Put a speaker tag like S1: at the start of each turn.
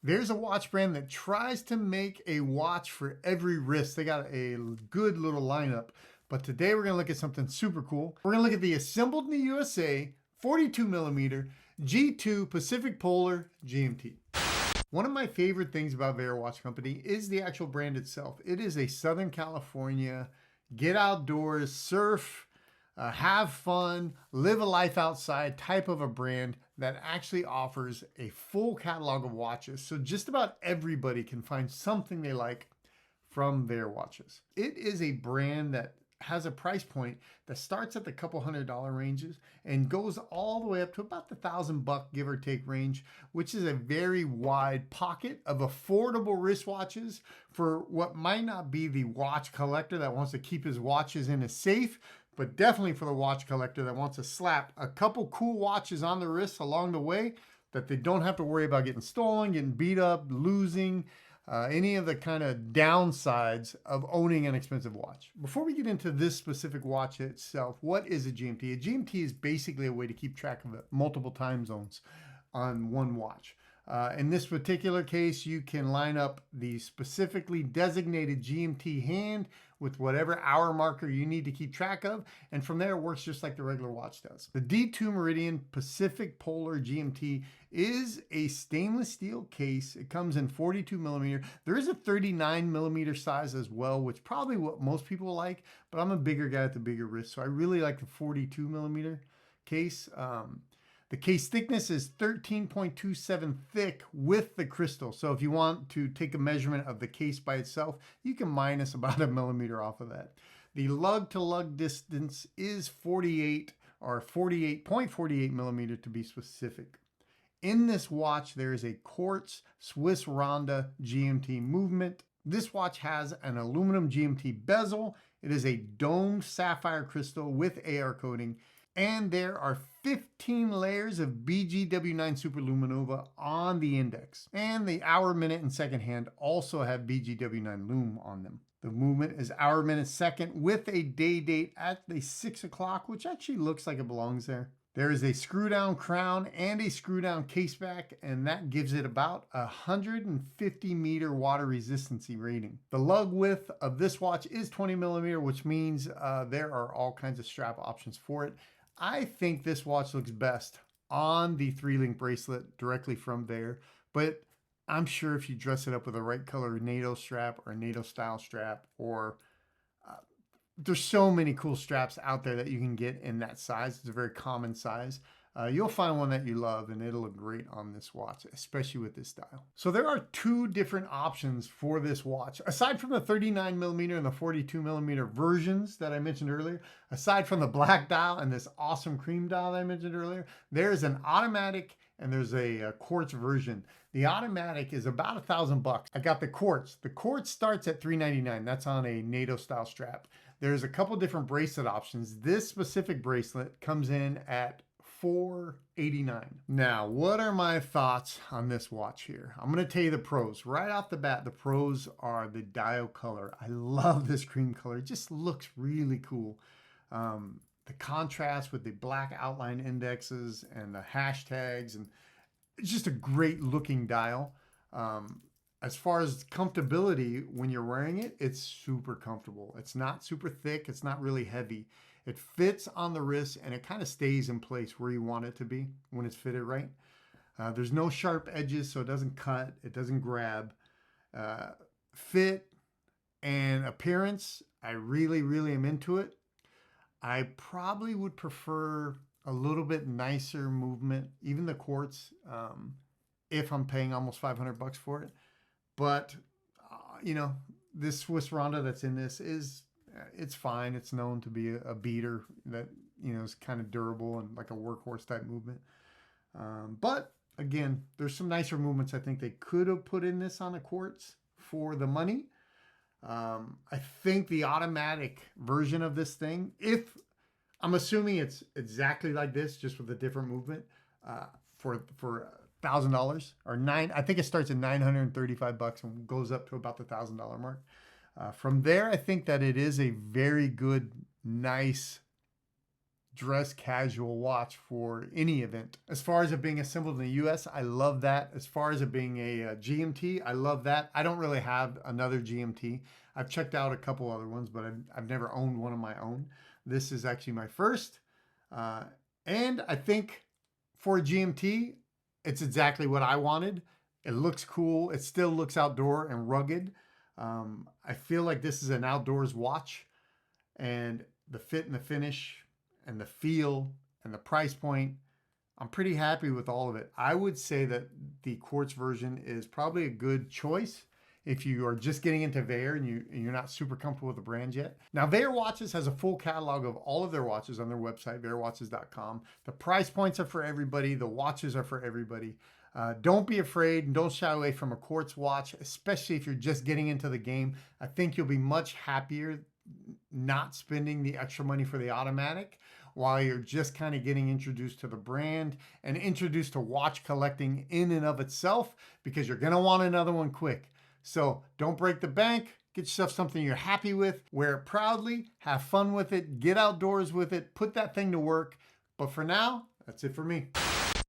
S1: There's a watch brand that tries to make a watch for every wrist. They got a good little lineup. But today we're going to look at something super cool. We're going to look at the assembled in the USA 42 millimeter G2 Pacific Polar GMT. One of my favorite things about Vaer Watch Company is the actual brand itself. It is a Southern California, get outdoors, surf, have fun, live a life outside type of a brand that actually offers a full catalog of watches. So just about everybody can find something they like from their watches. It is a brand that has a price point that starts at the couple $100 ranges and goes all the way up to about the $1,000 give or take range, which is a very wide pocket of affordable wristwatches for what might not be the watch collector that wants to keep his watches in a safe, but definitely for the watch collector that wants to slap a couple cool watches on the wrist along the way that they don't have to worry about getting stolen, getting beat up, losing, any of the kind of downsides of owning an expensive watch. Before we get into this specific watch itself, what is a GMT? A GMT is basically a way to keep track of multiple time zones on one watch. In this particular case, you can line up the specifically designated GMT hand with whatever hour marker you need to keep track of. And from there, it works just like the regular watch does. The D2 Meridian Pacific Polar GMT is a stainless steel case. It comes in 42 millimeter. There is a 39 millimeter size as well, which probably what most people like, but I'm a bigger guy at the bigger wrist. So I really like the 42 millimeter case. The case thickness is 13.27 thick with the crystal. So if you want to take a measurement of the case by itself, you can minus about a millimeter off of that. The lug to lug distance is 48 or 48.48 millimeter to be specific. In this watch, there is a quartz Swiss Ronda GMT movement. This watch has an aluminum GMT bezel. It is a domed sapphire crystal with AR coating. And there are 15 layers of BGW9 Superluminova on the index. And the hour, minute, and second hand also have BGW9 Lume on them. The movement is hour, minute, second with a day date at the 6 o'clock, which actually looks like it belongs there. There is a screw down crown and a screw down case back, and that gives it about a 150 meter water resistancy rating. The lug width of this watch is 20 millimeter, which means there are all kinds of strap options for it. I think this watch looks best on the 3-link bracelet directly from there, but I'm sure if you dress it up with the right color NATO strap or a NATO style strap, or there's so many cool straps out there that you can get in that size. It's a very common size. You'll find one that you love and it'll look great on this watch, especially with this dial. So there are two different options for this watch. Aside from the 39 millimeter and the 42 millimeter versions that I mentioned earlier, aside from the black dial and this awesome cream dial that I mentioned earlier, there's an automatic and there's a quartz version. The automatic is about $1,000. I got the quartz. The quartz starts at $399. That's on a NATO style strap. There's a couple different bracelet options. This specific bracelet comes in at $489. Now, what are my thoughts on this watch here? I'm going to tell you the pros. Right off the bat, the pros are the dial color. I love this cream color. It just looks really cool. The contrast with the black outline indexes and the hashtags, and it's just a great looking dial. As far as comfortability, when you're wearing it, it's super comfortable. It's not super thick. It's not really heavy. It fits on the wrist and it kind of stays in place where you want it to be when it's fitted right. There's no sharp edges, so it doesn't cut, it doesn't grab. Fit and appearance, I really, really am into it. I probably would prefer a little bit nicer movement, even the quartz, if I'm paying almost $500 for it. But, you know, this Swiss Ronda that's in this it's fine. It's known to be a beater that, you know, is kind of durable and like a workhorse type movement. But again, there's some nicer movements I think they could have put in this on a quartz for the money. I think the automatic version of this thing, if I'm assuming it's exactly like this, just with a different movement, for $1,000 or I think it starts at $935 and goes up to about the $1,000 mark. From there, I think that it is a very good, nice dress casual watch for any event. As far as it being assembled in the US, I love that. As far as it being a GMT, I love that. I don't really have another GMT. I've checked out a couple other ones, but I've never owned one of my own. This is actually my first. And I think for a GMT, it's exactly what I wanted. It looks cool. It still looks outdoor and rugged. I feel like this is an outdoors watch, and the fit and the finish and the feel and the price point, I'm pretty happy with all of it. I would say that the quartz version is probably a good choice if you are just getting into Vaer and you're not super comfortable with the brand yet. Now, Vaer Watches has a full catalog of all of their watches on their website, vaerwatches.com. The price points are for everybody. The watches are for everybody. Don't be afraid and don't shy away from a quartz watch, especially if you're just getting into the game. I think you'll be much happier not spending the extra money for the automatic while you're just kind of getting introduced to the brand and introduced to watch collecting in and of itself, because you're going to want another one quick. So don't break the bank. Get yourself something you're happy with, wear it proudly, have fun with it, get outdoors with it, put that thing to work. But for now, that's it for me.